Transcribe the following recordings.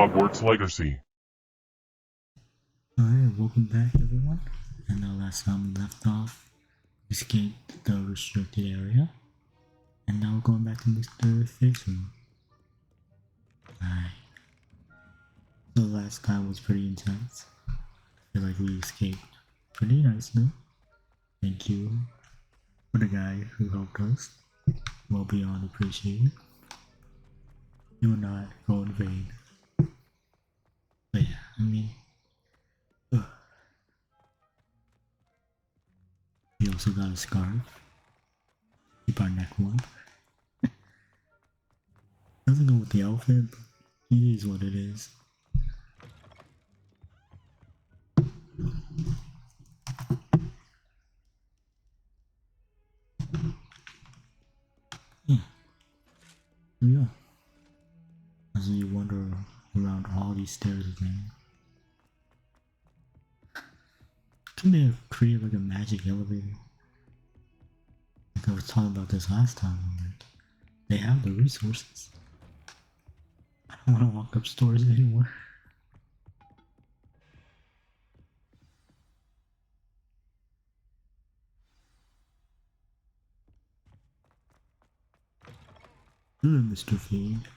Hogwarts Legacy. Alright, welcome back everyone. And last time we left off, we escaped the restricted area. And now we're going back to Mr. Fig's room. Alright. So the last time was pretty intense. I feel like we escaped pretty nicely. Thank you for the guy who helped us. Well beyond appreciated. You will not go in vain. But yeah, I mean... We also got a scarf. Keep our neck warm. Doesn't go with the outfit, but it is what it is. Yeah. Here we go. As you wander around all these stairs again. Can they have created like a magic elevator? Like I was talking about this last time. Like, they have the resources. I don't want to walk up stairs anymore. Hello, Mr. Fiend.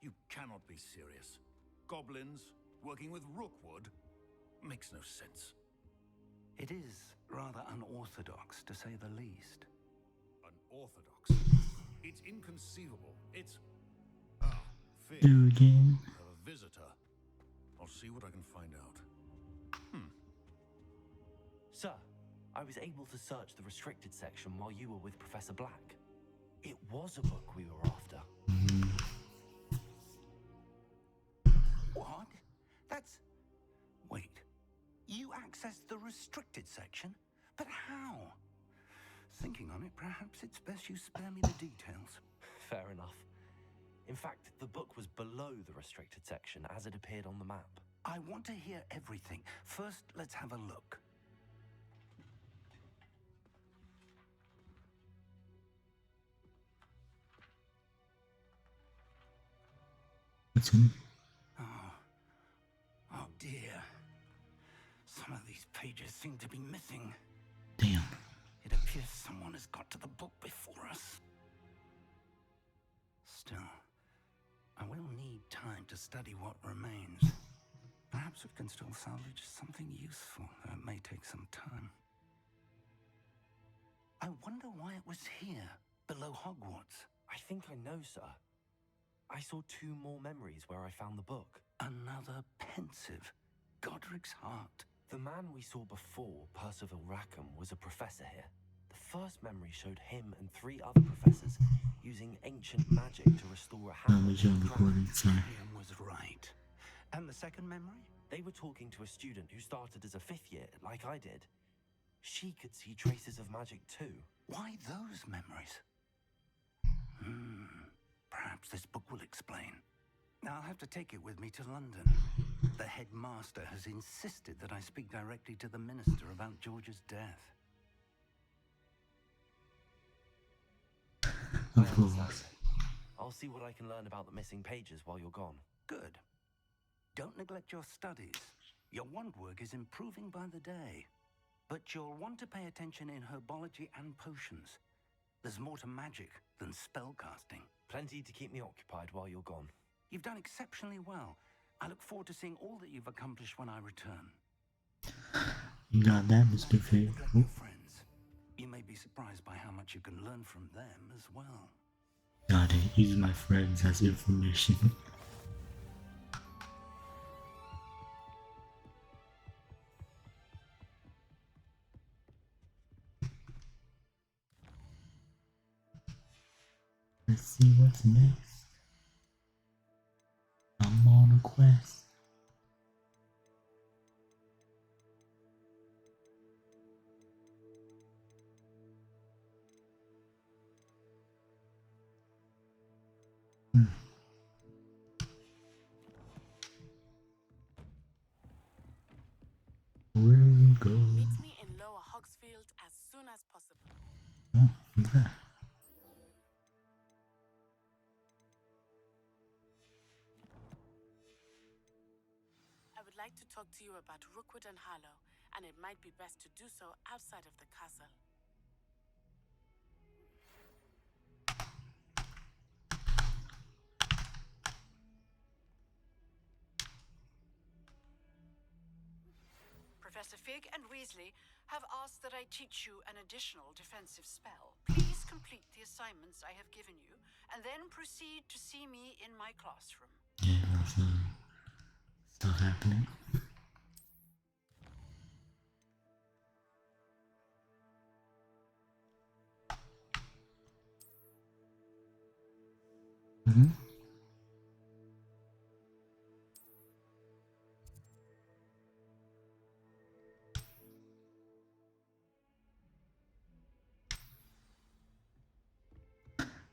You cannot be serious. Goblins working with Rookwood makes no sense. It is rather unorthodox, to say the least. Unorthodox? It's inconceivable. It's... Fig. Do again. I have a visitor. I'll see what I can find out. Sir, I was able to search the restricted section while you were with Professor Black. It was a book we were after. What? That's... Wait. You accessed the restricted section? But how? Thinking on it, perhaps it's best you spare me the details. Fair enough. In fact, the book was below the restricted section as it appeared on the map. I want to hear everything. First, let's have a look. What's in it? Oh dear. Some of these pages seem to be missing. Damn. It appears someone has got to the book before us. Still, I will need time to study what remains. Perhaps we can still salvage something useful, though it may take some time. I wonder why it was here, below Hogwarts. I think I know, sir. I saw 2 more memories where I found the book. Another pensive. Godric's heart. The man we saw before, Percival Rackham, was a professor here. The first memory showed him and 3 other professors using ancient magic to restore a No, hammer. we should recording, sorry. Liam was right. And the second memory? They were talking to a student who started as a 5th year, like I did. She could see traces of magic too. Why those memories? Perhaps this book will explain. Now I'll have to take it with me to London. The headmaster has insisted that I speak directly to the minister about George's death. Of course. I'll see what I can learn about the missing pages while you're gone. Good. Don't neglect your studies. Your wand work is improving by the day. But you'll want to pay attention in herbology and potions. There's more to magic than spellcasting. Plenty to keep me occupied while you're gone. You've done exceptionally well. I look forward to seeing all that you've accomplished when I return. You got that, Mr. Fig. Neglect your friends. You may be surprised by how much you can learn from them as well. Got it. Use my friends as information. Let's see what's next. I'm on a quest. Where do we go? Meet me in Lower Hogsfield as soon as possible. Oh, what's that? would like to talk to you about Rookwood and Harlow, and it might be best to do so outside of the castle. Professor Fig and Weasley have asked that I teach you an additional defensive spell. Please complete the assignments I have given you, and then proceed to see me in my classroom. Yeah, there's stuff happening. Mm-hmm.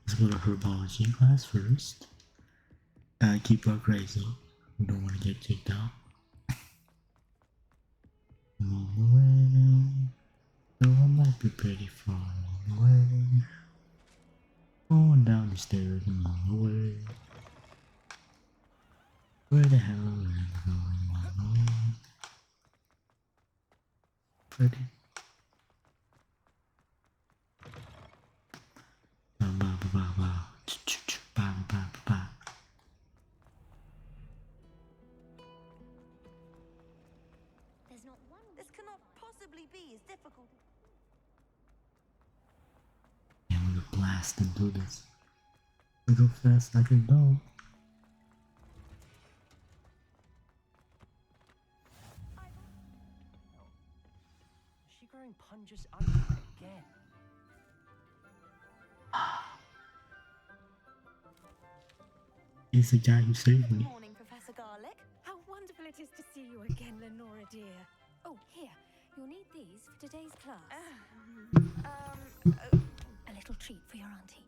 Let's go to herbology class first. Keep her crazy. We don't want to get kicked out. I'm on the way. Though I might be pretty far on the way. Going down the stairs, I'm on the way. Where the hell am I going on the way? Pretty. Ba ba ba ba ba. Ba ba ba ba. There's not one. This cannot possibly be as difficult. Yeah, I'm gonna blast into this. Look how fast I can go. Is she growing punches under again? He's the guy who saved Good me. morning, Professor Garlick. How wonderful it is to see you again, Lenora dear. Oh, here, you'll need these for today's class. A little treat for your auntie.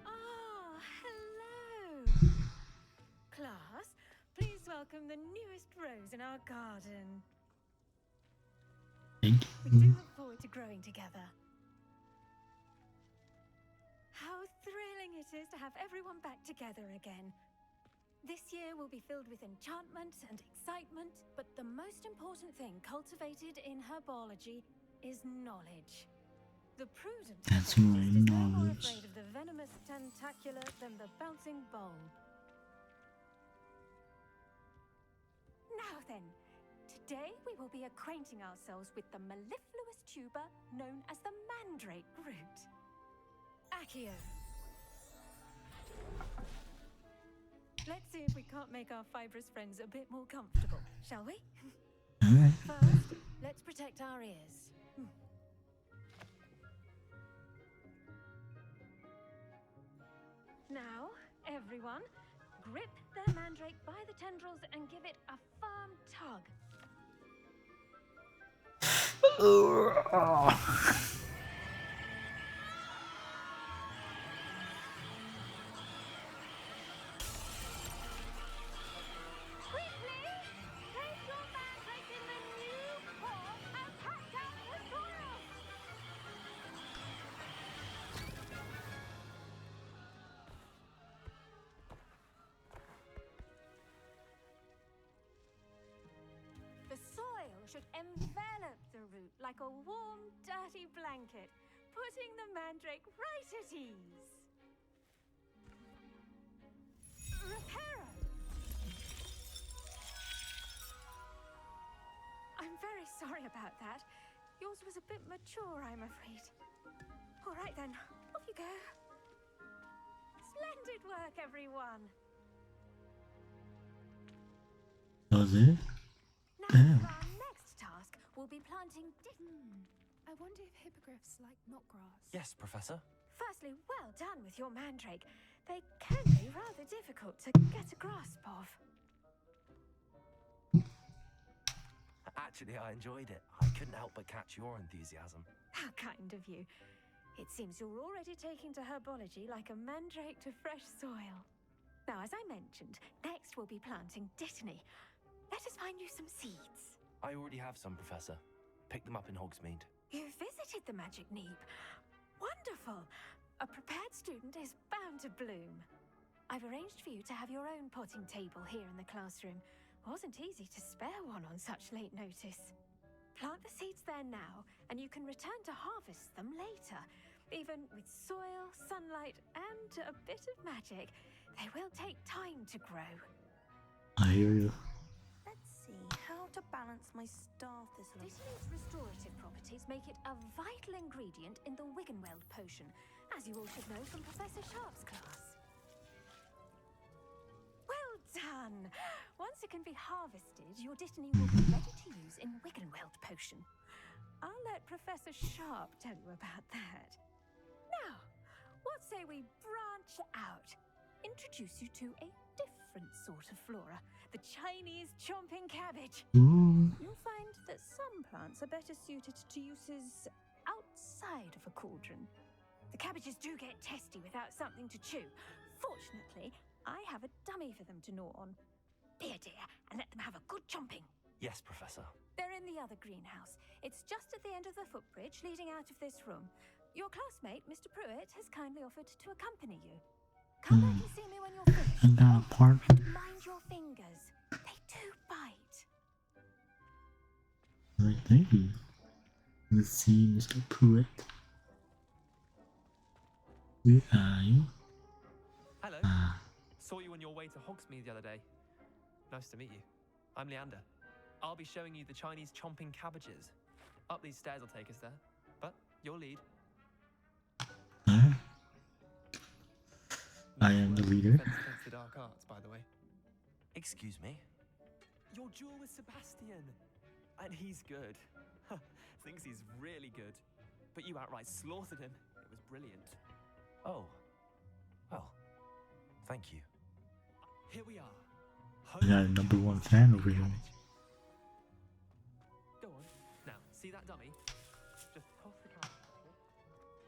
Ah, hello. Class, please welcome the newest rose in our garden. Thank We do you. look forward to growing together. How thrilling it is to have everyone back together again. This year will be filled with enchantment and excitement, but the most important thing cultivated in herbology is knowledge. The prudent That's herbalist right, is no more knowledge. afraid of the venomous tentacular than the bouncing bowl. Now then, today we will be acquainting ourselves with the mellifluous tuber known as the mandrake root. Accio. Let's see if we can't make our fibrous friends a bit more comfortable, shall we? Alright. First, let's protect our ears. Now, everyone, grip the mandrake by the tendrils and give it a firm tug. Quickly, place your mandrake in the new form and pack down the soil. The soil should envelop the root like a warm, dirty blanket, putting the mandrake right at ease. Reparo! I'm very sorry about that. Yours was a bit mature, I'm afraid. All right then, off you go. Splendid work, everyone. That was it? Now Damn. for our next task, we'll be planting I wonder if hippogriffs like knotgrass. Yes, Professor. Firstly, well done with your mandrake. They can be rather difficult to get a grasp of. Actually, I enjoyed it. I couldn't help but catch your enthusiasm. How kind of you. It seems you're already taking to herbology like a mandrake to fresh soil. Now, as I mentioned, next we'll be planting dittany. Let us find you some seeds. I already have some, Professor. Picked them up in Hogsmeade. You visited the Magic Neep. Wonderful. A prepared student is bound to bloom. I've arranged for you to have your own potting table here in the classroom. Wasn't easy to spare one on such late notice. Plant the seeds there now, and you can return to harvest them later. Even with soil, sunlight, and a bit of magic, they will take time to grow. I hear you. Let's see how to balance my star thistle. Dittany's restorative properties make it a vital ingredient in the Wiggenweld potion, as you all should know from Professor Sharp's class. Well done! Once it can be harvested, your Dittany will be ready to use in Wiggenweld potion. I'll let Professor Sharp tell you about that. Now, what say we branch out? Introduce you to a different sort of flora, the Chinese chomping cabbage. Ooh. You'll find that some plants are better suited to uses outside of a cauldron. The cabbages do get testy without something to chew. Fortunately, I have a dummy for them to gnaw on. Be a dear and let them have a good chomping. Yes, Professor. They're in the other greenhouse. It's just at the end of the footbridge leading out of this room. Your classmate, Mr. Pruitt, has kindly offered to accompany you. Come back and see me when you're finished. I got a part. And mind your fingers. They do bite. Right, thank you. Let's see, Mr. Pruitt. Where are you? Hello. Saw you on your way to Hogsmeade the other day. Nice to meet you. I'm Leander. I'll be showing you the Chinese chomping cabbages. Up these stairs will take us there. But your lead. I am the leader. Against the dark arts, by the way. Excuse me? Your duel with Sebastian. And he's good. Thinks he's really good. But you outright slaughtered him. It was brilliant. Oh. Well, thank you. Here we are. I got a #1 fan over here. Go on. Now, see that dummy? Just toss the carrot.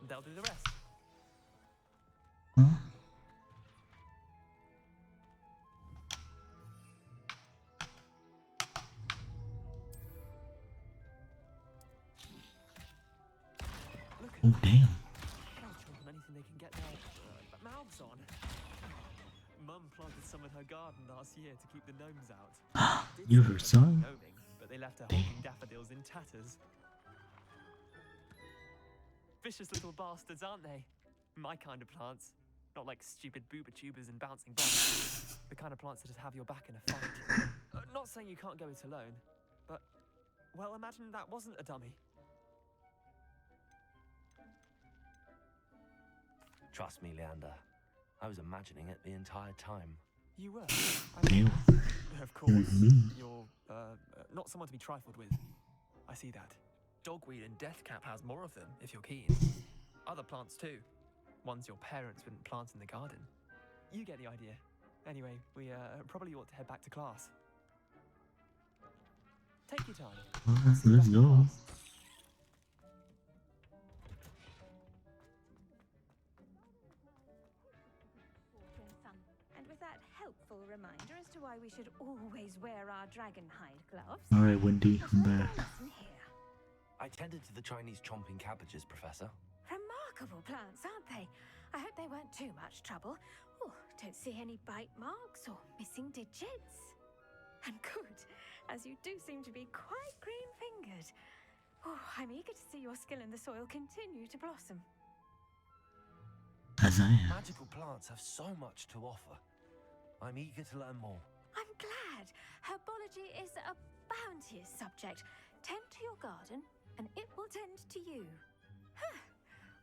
They'll do the rest. Huh? Oh damn. They'll chomp on anything they can get their mouths on. Mum planted some in her garden last year to keep the gnomes out. You're her son? Gnoming, but they left her holding daffodils in tatters. Vicious little bastards, aren't they? My kind of plants. Not like stupid booba tubers and bouncing bombs. The kind of plants that just have your back in a fight. Not saying you can't go it alone, but, well, imagine that wasn't a dummy. Trust me, Leander. I was imagining it the entire time. You were? Damn. Of course. Mhm. You're, not someone to be trifled with. I see that. Dogweed and deathcap has more of them, if you're keen. Other plants too. Ones your parents wouldn't plant in the garden. You get the idea. Anyway, we probably ought to head back to class. Take your time. Alright, let's go. And with that helpful reminder as to why we should always wear our dragonhide gloves. Alright, Wendy, I'm back. Listen here. I tended to the Chinese chomping cabbages, Professor. Remarkable plants, aren't they? I hope they weren't too much trouble. Oh, don't see any bite marks or missing digits. And good, as you do seem to be quite green-fingered. Oh, I'm eager to see your skill in the soil continue to blossom. As I am. Magical plants have so much to offer. I'm eager to learn more. I'm glad. Herbology is a bounteous subject. Tend to your garden, and it will tend to you. Huh.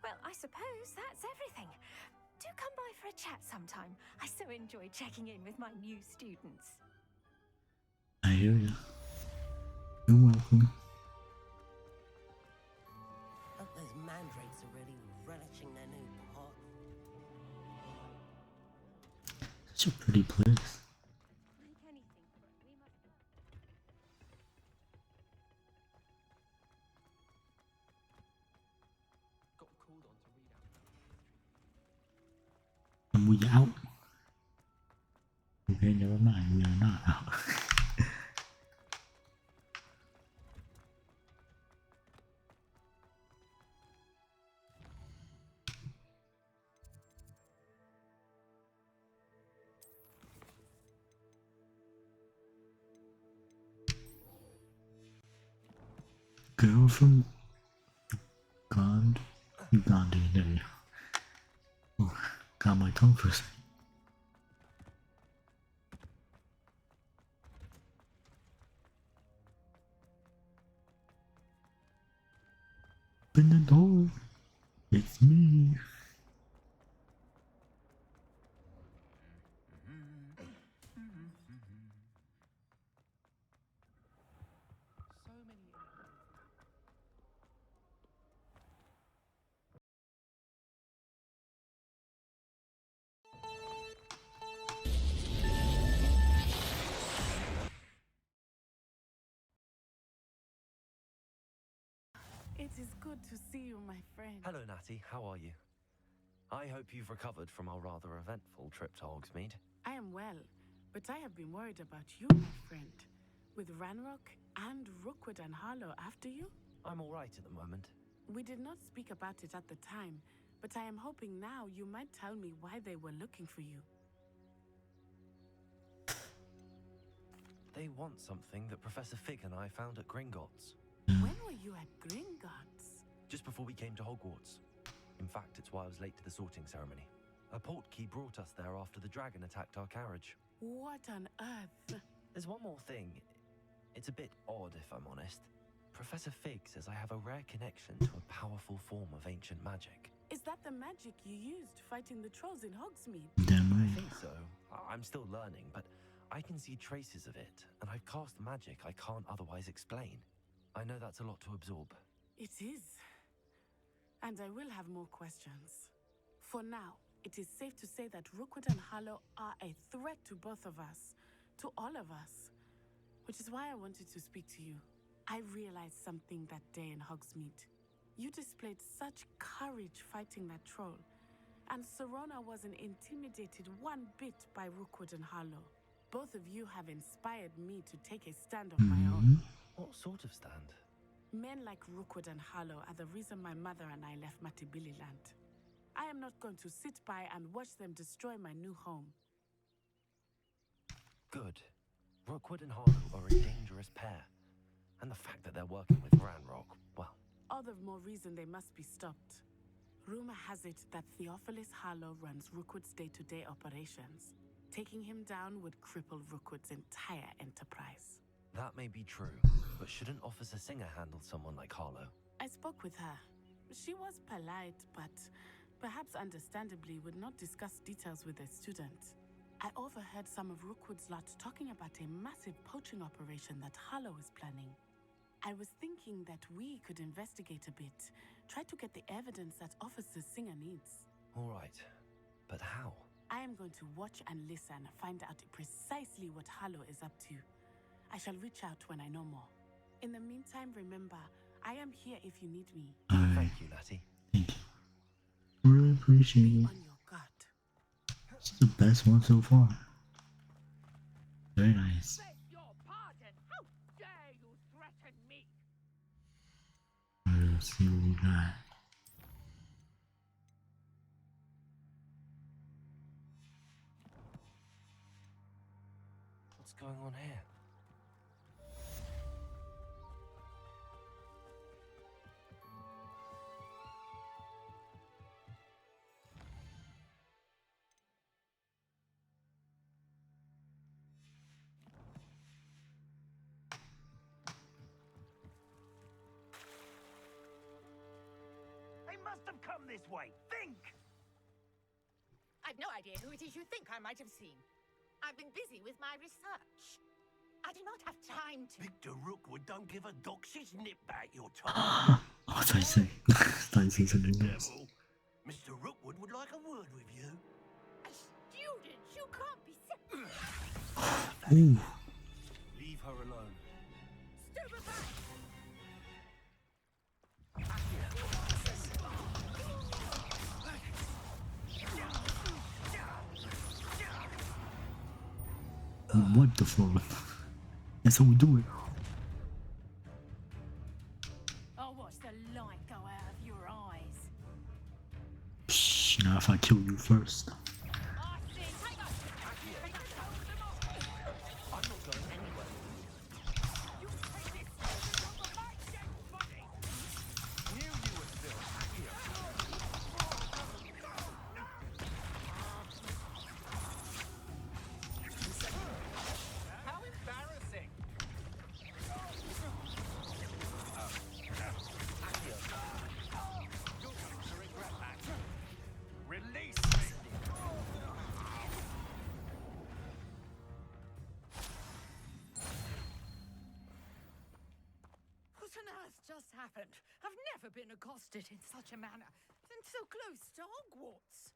Well, I suppose that's everything. Do come by for a chat sometime. I so enjoy checking in with my new students. I hear you. You're welcome. Hope those mandrakes are really relishing their new pot. Such a pretty place. Make anything for it. We must. Got called on to read out history. And we out. Okay, never mind. We are not out. girl from Uganda. Uganda, there we go. Oh, got my tongue for a second. Open the door. It's me. It is good to see you, my friend. Hello, Natty. How are you? I hope you've recovered from our rather eventful trip to Hogsmeade. I am well, but I have been worried about you, my friend. With Ranrock and Rookwood and Harlow after you? I'm all right at the moment. We did not speak about it at the time, but I am hoping now you might tell me why they were looking for you. They want something that Professor Fig and I found at Gringotts. When were you at Gringotts? Just before we came to Hogwarts. In fact, it's why I was late to the sorting ceremony. A portkey brought us there after the dragon attacked our carriage. What on earth? There's one more thing. It's a bit odd, if I'm honest. Professor Fig says I have a rare connection to a powerful form of ancient magic. Is that the magic you used fighting the trolls in Hogsmeade? Damn I right. think so. I'm still learning, but I can see traces of it, and I've cast magic I can't otherwise explain. I know that's a lot to absorb. It is. And I will have more questions. For now, it is safe to say that Rookwood and Harlow are a threat to both of us, to all of us. Which is why I wanted to speak to you. I realized something that day in Hogsmeade. You displayed such courage fighting that troll, and Serona wasn't intimidated one bit by Rookwood and Harlow. Both of you have inspired me to take a stand of my own. What sort of stand? Men like Rookwood and Harlow are the reason my mother and I left Matibili land. I am not going to sit by and watch them destroy my new home. Good. Rookwood and Harlow are a dangerous pair. And the fact that they're working with Ranrock, well... All the more reason they must be stopped. Rumor has it that Theophilus Harlow runs Rookwood's day-to-day operations. Taking him down would cripple Rookwood's entire enterprise. That may be true, but shouldn't Officer Singer handle someone like Harlow? I spoke with her. She was polite, but perhaps understandably would not discuss details with a student. I overheard some of Rookwood's lot talking about a massive poaching operation that Harlow is planning. I was thinking that we could investigate a bit, try to get the evidence that Officer Singer needs. All right, but how? I am going to watch and listen, find out precisely what Harlow is up to. I shall reach out when I know more. In the meantime, remember, I am here if you need me. Alright. Thank you, Natty. Thank you. Really appreciate it. On your guard. It's the best one so far. Very nice. Beg your pardon. How dare you threaten me? Alright, let's see what we got. What's going on here? They must have come this way. Think! I've no idea who it is you think I might have seen. I've been busy with my research. I do not have time to... Victor Rookwood don't give a doxy's nip back your time. Oh, I thought you said, I thought you said something else. Devil. Mr. Rookwood would like a word with you. A student? You can't be serious. Ooh. Leave her alone. Stupefy! Wipe the floor. That's how we do it. I'll watch the light go out of your eyes. Psh, now if I kill you first. just happened? I've never been accosted in such a manner, and so close to Hogwarts.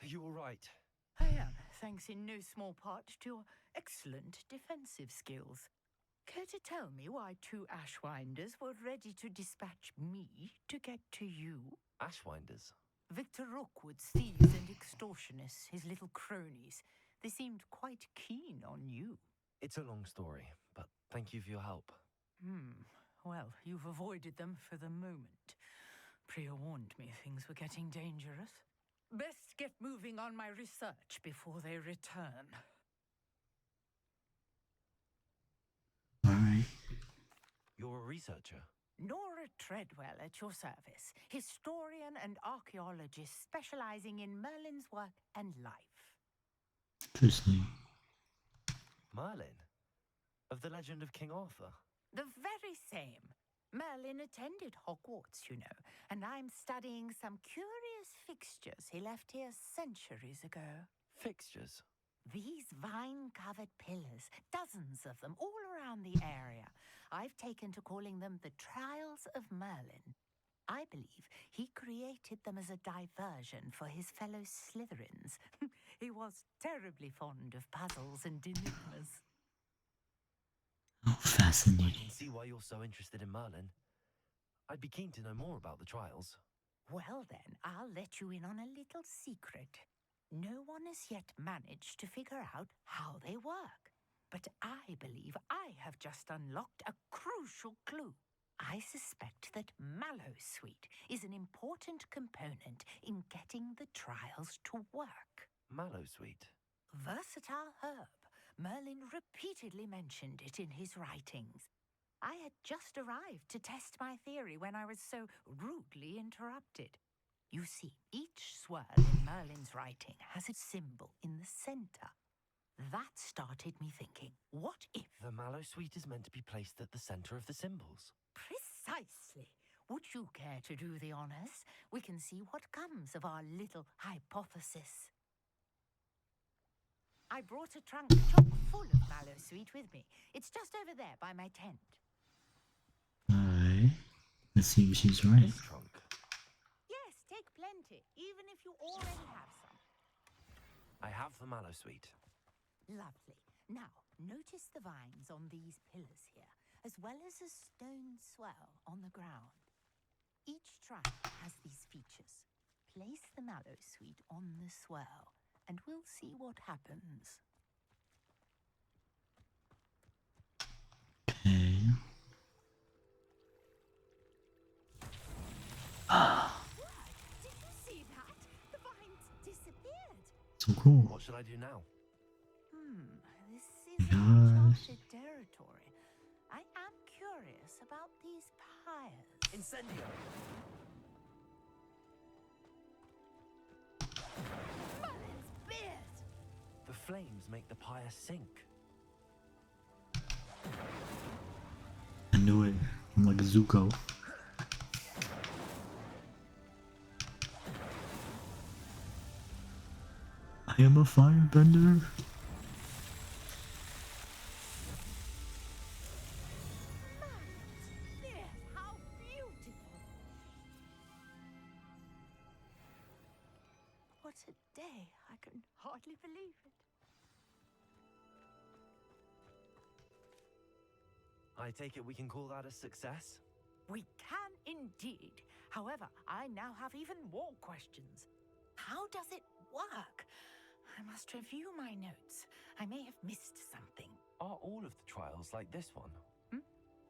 Are you all right? I am, thanks in no small part to your excellent defensive skills. Care to tell me why 2 Ashwinders were ready to dispatch me to get to you? Ashwinders? Victor Rookwood's thieves and extortionists, his little cronies. They seemed quite keen on you. It's a long story, but thank you for your help. Well, you've avoided them for the moment. Priya warned me things were getting dangerous. Best get moving on my research before they return. Alright. You're a researcher? Nora Treadwell at your service, historian and archaeologist specializing in Merlin's work and life. Interesting. Merlin? Of the legend of King Arthur? The very same. Merlin attended Hogwarts, you know, and I'm studying some curious fixtures he left here centuries ago. Fixtures? These vine-covered pillars, dozens of them all around the area. I've taken to calling them the Trials of Merlin. I believe he created them as a diversion for his fellow Slytherins. He was terribly fond of puzzles and enigmas. Oh, I fascinating. can see why you're so interested in Merlin. I'd be keen to know more about the trials. Well then, I'll let you in on a little secret. No one has yet managed to figure out how they work. But I believe I have just unlocked a crucial clue. I suspect that Mallowsweet is an important component in getting the trials to work. Mallowsweet? Versatile herb. Merlin repeatedly mentioned it in his writings. I had just arrived to test my theory when I was so rudely interrupted. You see, each swirl in Merlin's writing has a symbol in the center. That started me thinking, what if... The Mallowsweet is meant to be placed at the center of the symbols. Precisely. Would you care to do the honors? We can see what comes of our little hypothesis. I brought a trunk chock full of Mallowsweet with me. It's just over there by my tent. Alright. Let's see if she's right. This trunk? Yes, take plenty, even if you already have some. I have the Mallowsweet. Lovely. Now, notice the vines on these pillars here, as well as a stone swell on the ground. Each trunk has these features. Place the Mallowsweet on the swell, and we'll see what happens. Okay. Did you see that? The vines disappeared. So cool. What should I do now? This is Yes. uncharted territory. I am curious about these pyres. Incendio! Merlin's beard! The flames make the pyre sink. I knew it. I'm like Zuko. I am a firebender. Yes, how beautiful! What a day! I can hardly believe it. I take it we can call that a success? We can indeed. However, I now have even more questions. How does it work? I must review my notes. I may have missed something. Are all of the trials like this one?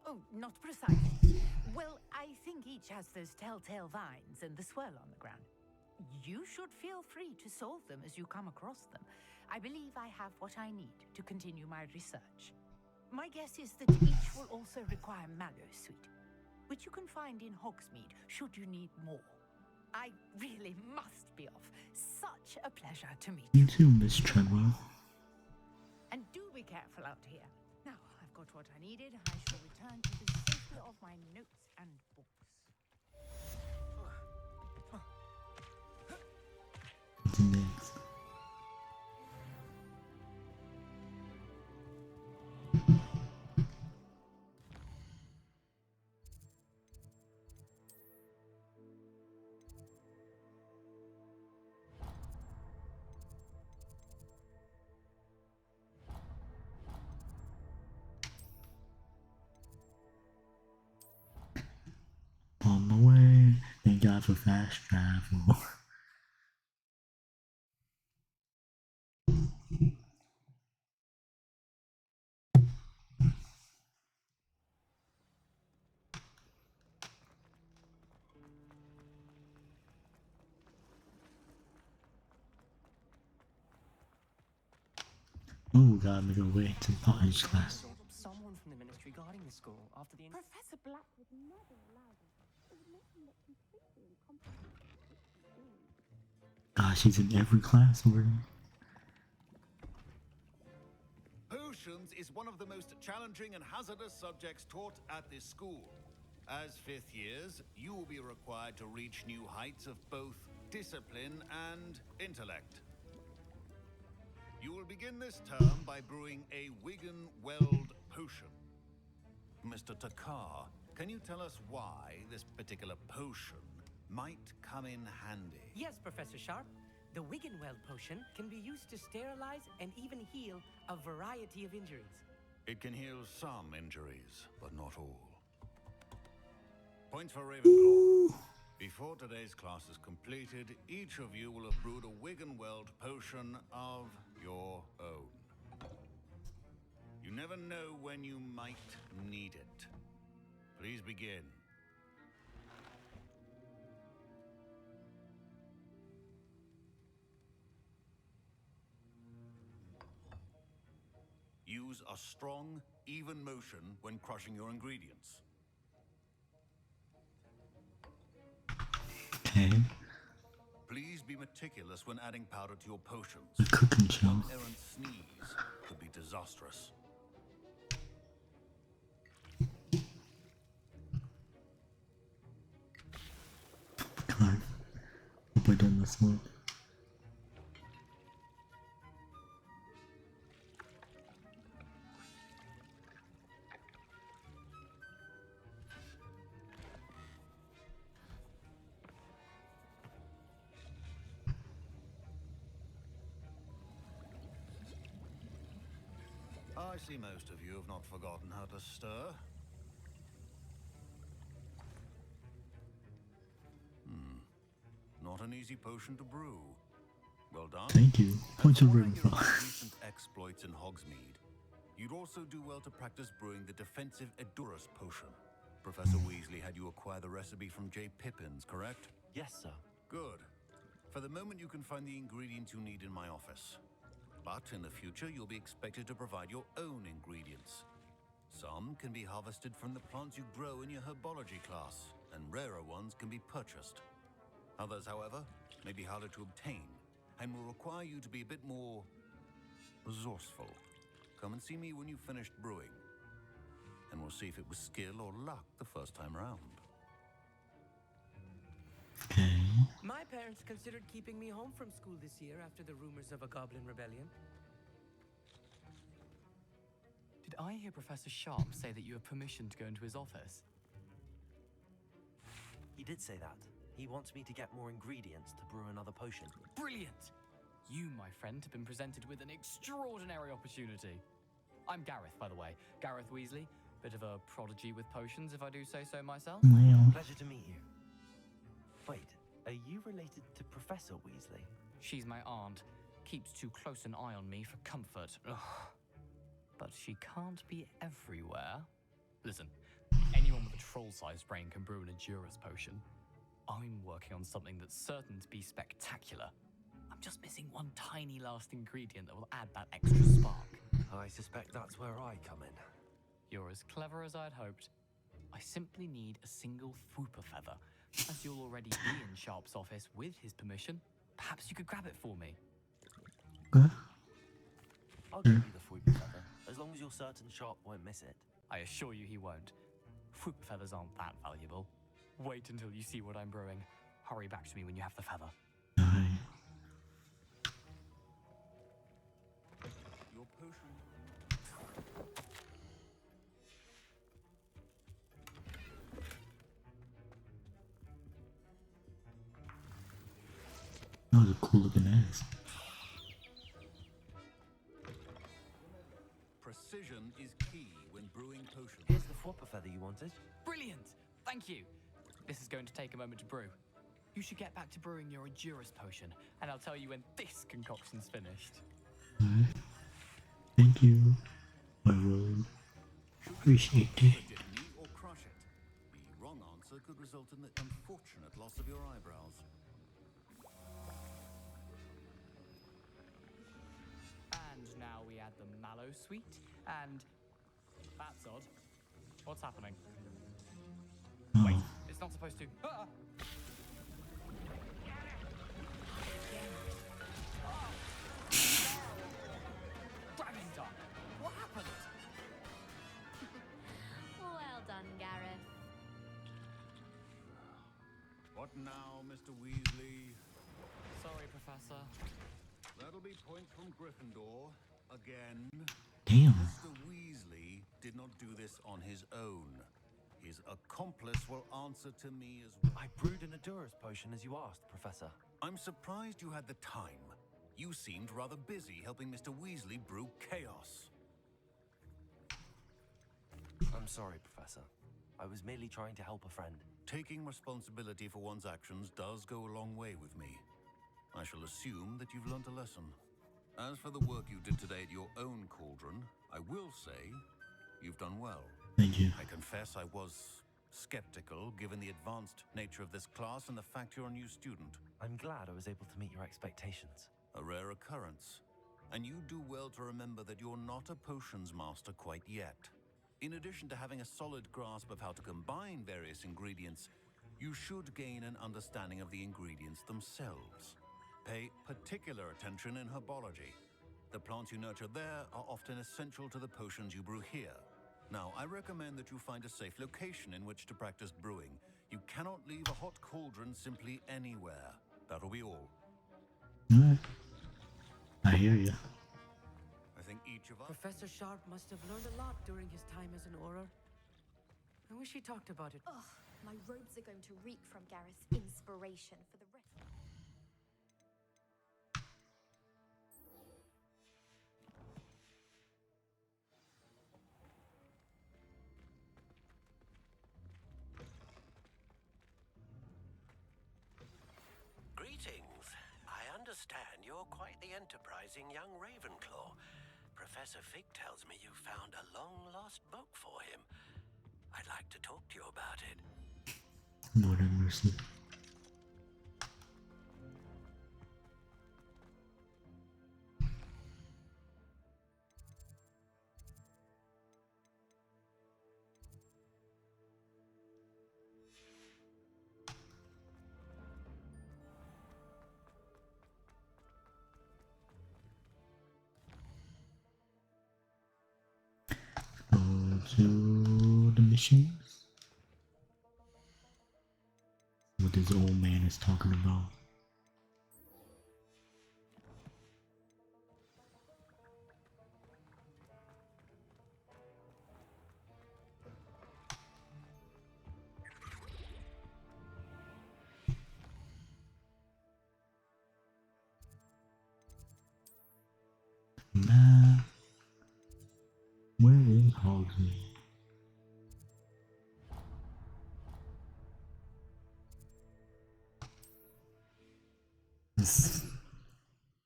Oh, not precisely. Well, I think each has those telltale vines and the swirl on the ground. You should feel free to solve them as you come across them. I believe I have what I need to continue my research. My guess is that each will also require Mallowsweet, which you can find in Hogsmeade should you need more. I really must be off. Such a pleasure to meet You you. too, Miss Treadwell. And do be careful out here. Now, I've got what I needed. I shall return to the safety of my notes and books. What's next? fast travel. Oh, gotta make our way to the pottage class. Someone from the ministry guarding the school after the... Professor Black would never allow this. It would make him look completely incompetent. Gosh, she's in every class we're in. Potions is one of the most challenging and hazardous subjects taught at this school. As fifth years, you will be required to reach new heights of both discipline and intellect. You will begin this term by brewing a Wigan Weld potion. Mr. Takar, can you tell us why this particular potion might come in handy? Yes, Professor Sharp. The Wiggenweld potion can be used to sterilize and even heal a variety of injuries. It can heal some injuries, but not all. Points for Ravenclaw. Before today's class is completed, each of you will have brewed a Wiggenweld potion of your own. You never know when you might need it. Please begin. Use a strong, even motion when crushing your ingredients. Okay. Please be meticulous when adding powder to your potions. The cooking show. One errant sneeze could be disastrous. God. Hope I don't mess up. I see most of you have not forgotten how to stir. Not an easy potion to brew. Well done. Thank you. Points of Following your Ravenclaw. recent exploits in Hogsmeade, you'd also do well to practice brewing the defensive Edurus potion. Professor Weasley had you acquire the recipe from J. Pippins, correct? Yes, sir. Good. For the moment, you can find the ingredients you need in my office. But in the future, you'll be expected to provide your own ingredients. Some can be harvested from the plants you grow in your herbology class, and rarer ones can be purchased. Others, however, may be harder to obtain, and will require you to be a bit more resourceful. Come and see me when you've finished brewing, and we'll see if it was skill or luck the first time around. Okay. My parents considered keeping me home from school this year after the rumors of a goblin rebellion. Did I hear Professor Sharp say that you have permission to go into his office? He did say that. He wants me to get more ingredients to brew another potion. Brilliant! You, my friend, have been presented with an extraordinary opportunity. I'm Gareth, by the way. Gareth Weasley. Bit of a prodigy with potions, if I do say so myself. Well. Pleasure to meet you. Wait, are you related to Professor Weasley? She's my aunt. Keeps too close an eye on me for comfort. Ugh. But she can't be everywhere. Listen, anyone with a troll-sized brain can brew an Edurus potion. I'm working on something that's certain to be spectacular. I'm just missing one tiny last ingredient that will add that extra spark. I suspect that's where I come in. You're as clever as I'd hoped. I simply need a single Fwooper feather. As you'll already be in Sharp's office with his permission, perhaps you could grab it for me. I'll give you the Fwooper feather, as long as you're certain Sharp won't miss it. I assure you he won't. Fwooper feathers aren't that valuable. Wait until you see what I'm brewing. Hurry back to me when you have the feather. Aye. Your potion. That was a cool looking ass. Precision is key when brewing potions. Here's the Fwooper feather you wanted. Brilliant! Thank you! This is going to take a moment to brew. You should get back to brewing your Endurance potion, and I'll tell you when this concoction's finished. Alright. Thank you. I will appreciate it. Detonate or crush it. The wrong answer could result in the unfortunate loss of your eyebrows. And now we add the mallow sweet, and that's odd. What's happening? Oh. Wait, it's not supposed to. Ah! Dragon Dog, what happened? Well done, Gareth. What now, Mr. Weasley? Sorry, Professor. That'll be points from Gryffindor. Again. Damn. Mr. Weasley did not do this on his own. His accomplice will answer to me as well. I brewed an Endurance potion as you asked, Professor. I'm surprised you had the time. You seemed rather busy helping Mr. Weasley brew chaos. I'm sorry, Professor. I was merely trying to help a friend. Taking responsibility for one's actions does go a long way with me. I shall assume that you've learnt a lesson. As for the work you did today at your own cauldron, I will say you've done well. Thank you. I confess I was skeptical given the advanced nature of this class and the fact you're a new student. I'm glad I was able to meet your expectations. A rare occurrence. And you do well to remember that you're not a potions master quite yet. In addition to having a solid grasp of how to combine various ingredients, you should gain an understanding of the ingredients themselves. Pay particular attention in herbology. The plants you nurture there are often essential to the potions you brew here. Now, I recommend that you find a safe location in which to practice brewing. You cannot leave a hot cauldron simply anywhere. That'll be all. Alright. I hear you. I think each of us... Professor Sharp must have learned a lot during his time as an Auror. I wish he talked about it. Ugh, my robes are going to reek from Gareth's inspiration for the rest. Greetings. I understand you're quite the enterprising young Ravenclaw. Professor Fig tells me you found a long-lost book for him. I'd like to talk to you about it. Lord have mercy. Go to the missions. What this old man is talking about. Nah. Where is Hogwarts? This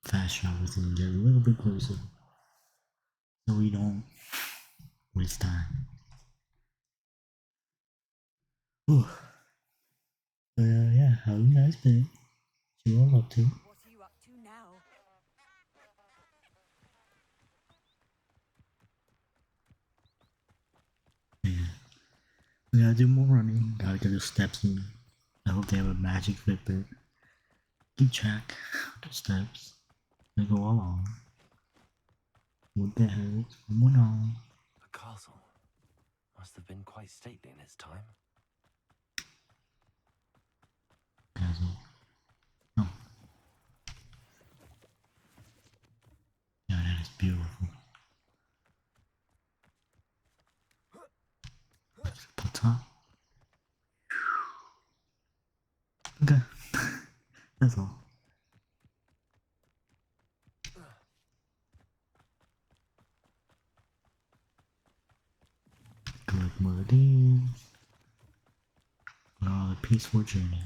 fast travel thing get a little bit closer so we don't waste time. Whew. But yeah, how you guys been? What you all up to? What are you up to now? Yeah. We gotta do more running, gotta get the steps in. I hope they have a magic flipper. Keep track of the steps. They go along. What the hell is going on? The castle must have been quite stately in its time. Castle. Oh. Yeah, that is beautiful. Up top. Okay. That's all. Collect more of these. On a peaceful journey.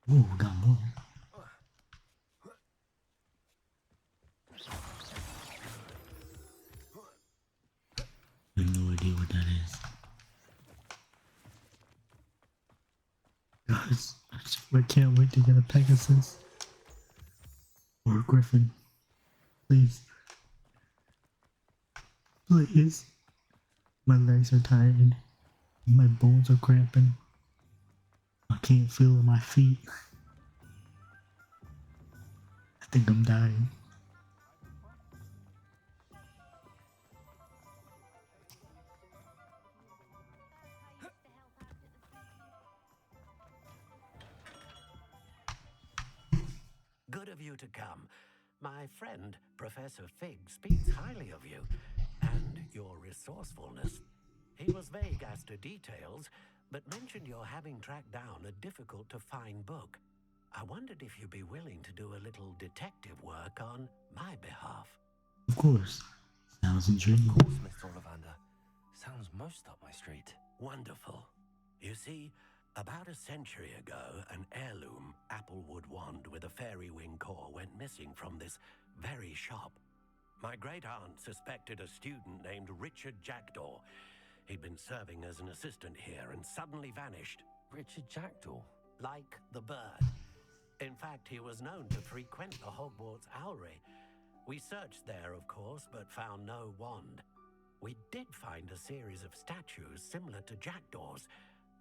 Ooh, we got more. I have no idea what that is. Guys, I can't wait to get a Pegasus. Or a Griffin. Please. Please. My legs are tired. My bones are cramping. I can't feel my feet. I think I'm dying. Good of you to come. My friend, Professor Fig, speaks highly of you and your resourcefulness. He was vague as to details, but mentioned your having tracked down a difficult-to-find book. I wondered if you'd be willing to do a little detective work on my behalf. Of course. Sounds intriguing. Of course, Mr. Ollivander. Sounds most up my street. Wonderful. You see, about a century ago, an heirloom applewood wand with a fairy wing core went missing from this very shop. My great-aunt suspected a student named Richard Jackdaw. He'd been serving as an assistant here and suddenly vanished. Richard Jackdaw? Like the bird. In fact, he was known to frequent the Hogwarts Owlry. We searched there, of course, but found no wand. We did find a series of statues similar to Jackdaw's.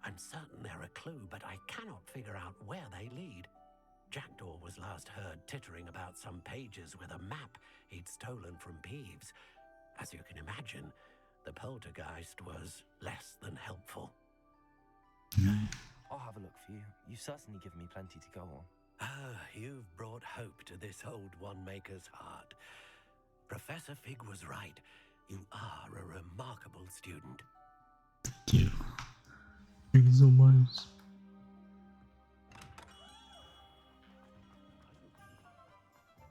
I'm certain they're a clue, but I cannot figure out where they lead. Jackdaw was last heard tittering about some pages with a map he'd stolen from Peeves. As you can imagine, the poltergeist was less than helpful. I'll have a look for you. You've certainly given me plenty to go on. Ah, you've brought hope to this old one-maker's heart. Professor Fig was right. You are a remarkable student. Thank you. Thank you so much.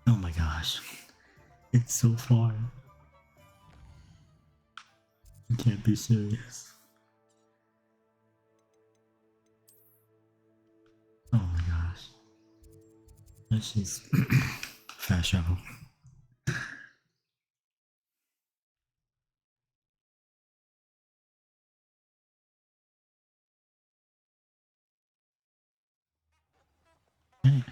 Oh my gosh. It's so far. You can't be serious. Oh my gosh. That's just fast travel. Hey.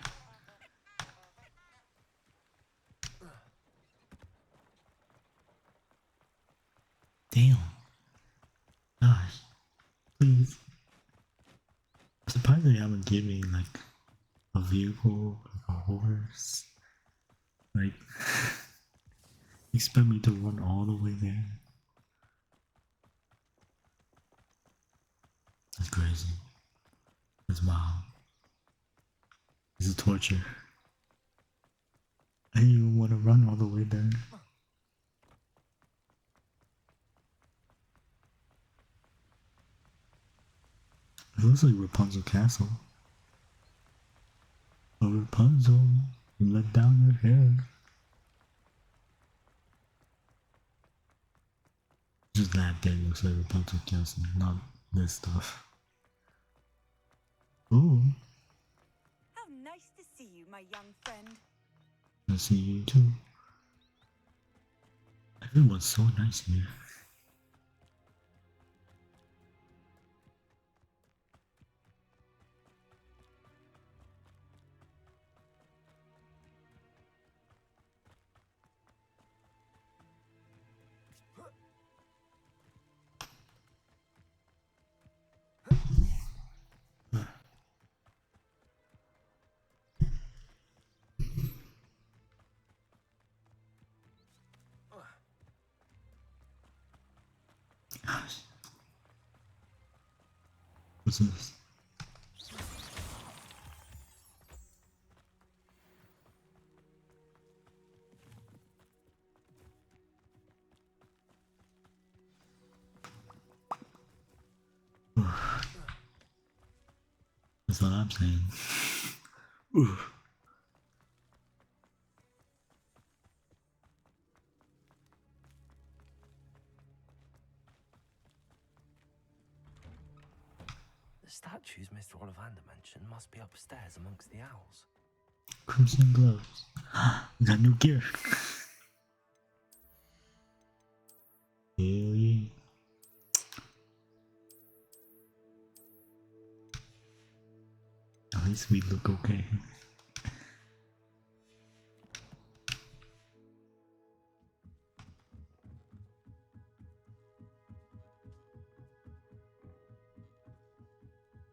Damn. Gosh. Please. I'm surprised they haven't given me like a vehicle, like a horse. Like, expect me to run all the way there? That's crazy. That's wild. This is torture. I didn't even want to run all the way there. It looks like Rapunzel Castle. Oh, Rapunzel, you let down your hair. Just that bit looks like Rapunzel Castle, not this stuff. Ooh, How nice to see you, my young friend. I see you too. Everyone's so nice here. Gosh. What's this? That's what I'm saying. Ooh. The statues Mr. Ollivander mentioned must be upstairs amongst the owls. Crimson gloves. We got new gear. Hell yeah. At least we look okay.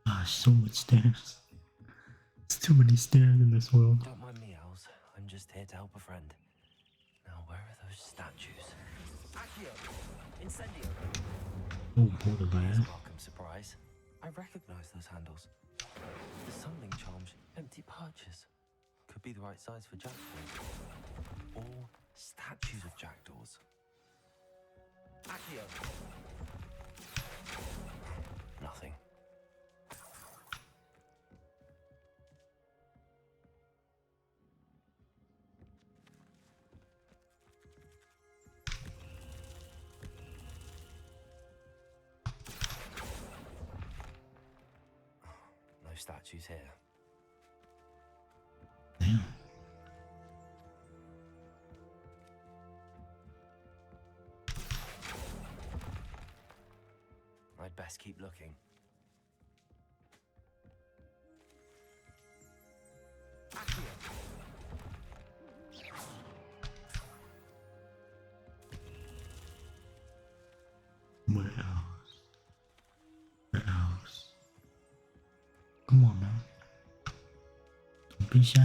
Gosh, so much stairs. It's too many stairs in this world. Don't mind me, owls. I'm just here to help a friend. Now, where are those statues? Accio! Incendio! Oh, what a Here's bad. a welcome surprise. I recognize those handles. The summoning charms, empty perches. Could be the right size for jackdaws. Or statues of jackdaws. Accio! Nothing. No statues here. Damn. I'd best keep looking. Accio! Where else? Where else? Come on, man. Don't be shy.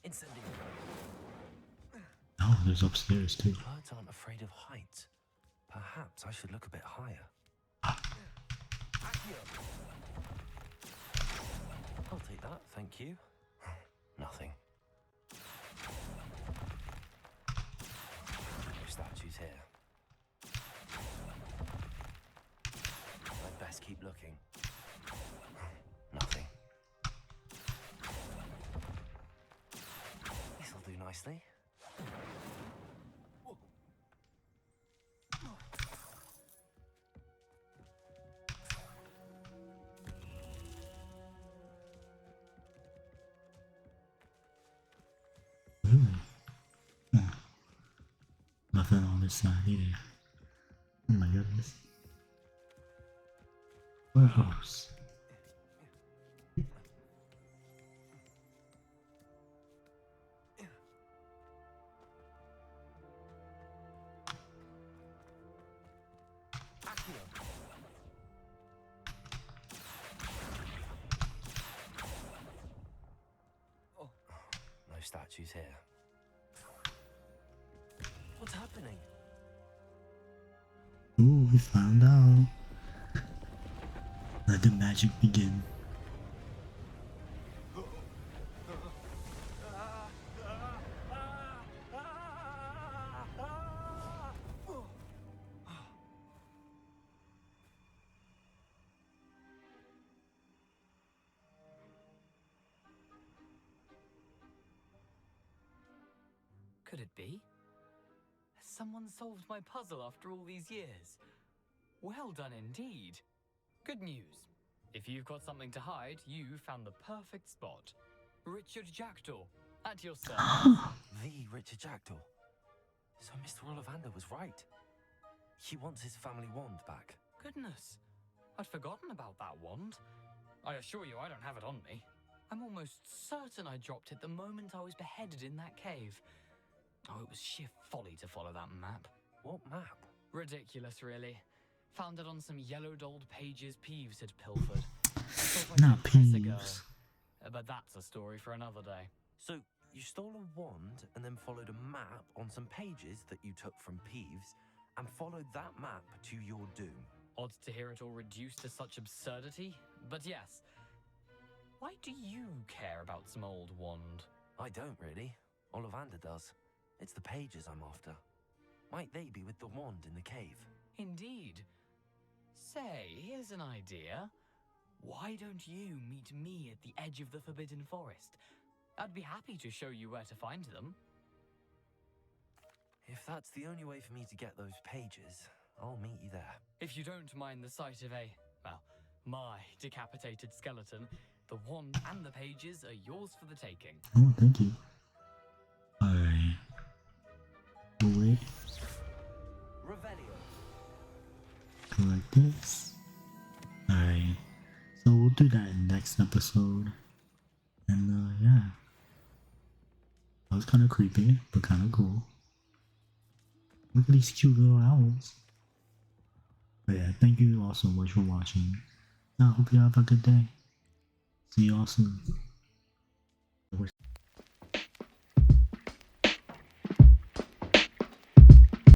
Incendio! Oh, there's upstairs too. Birds aren't afraid of heights. Perhaps I should look a bit higher. Accio! I'll take that, thank you. Nothing. No statues here. I'd best keep looking. Nothing. This'll do nicely. Really? Oh. Nothing on this side either. Oh my goodness. Warehouse. No statues here. What's happening? Ooh, we found out. Let the magic begin. Could it be? Has someone solved my puzzle after all these years? Well done indeed. Good news. If you've got something to hide, you found the perfect spot. Richard Jackdaw, at your service. The Richard Jackdaw. So Mr. Ollivander was right. He wants his family wand back. Goodness, I'd forgotten about that wand. I assure you I don't have it on me. I'm almost certain I dropped it the moment I was beheaded in that cave. Oh, it was sheer folly to follow that map. What map? Ridiculous, really. Found it on some yellowed old pages Peeves had pilfered. Not Peeves. But that's a story for another day. So you stole a wand and then followed a map on some pages that you took from Peeves and followed that map to your doom. Odd to hear it all reduced to such absurdity, but yes. Why do you care about some old wand? I don't really. Ollivander does. It's the pages I'm after. Might they be with the wand in the cave? Indeed. Say, here's an idea. Why don't you meet me at the edge of the Forbidden Forest? I'd be happy to show you where to find them. If that's the only way for me to get those pages, I'll meet you there. If you don't mind the sight of my decapitated skeleton, the wand and the pages are yours for the taking. Oh, thank you. Alright. Oh, wait. Revelio. Collect this. Alright. So we'll do that in next episode. And, yeah. That was kind of creepy, but kind of cool. Look at these cute little owls. But yeah, thank you all so much for watching. I hope you have a good day. See y'all soon.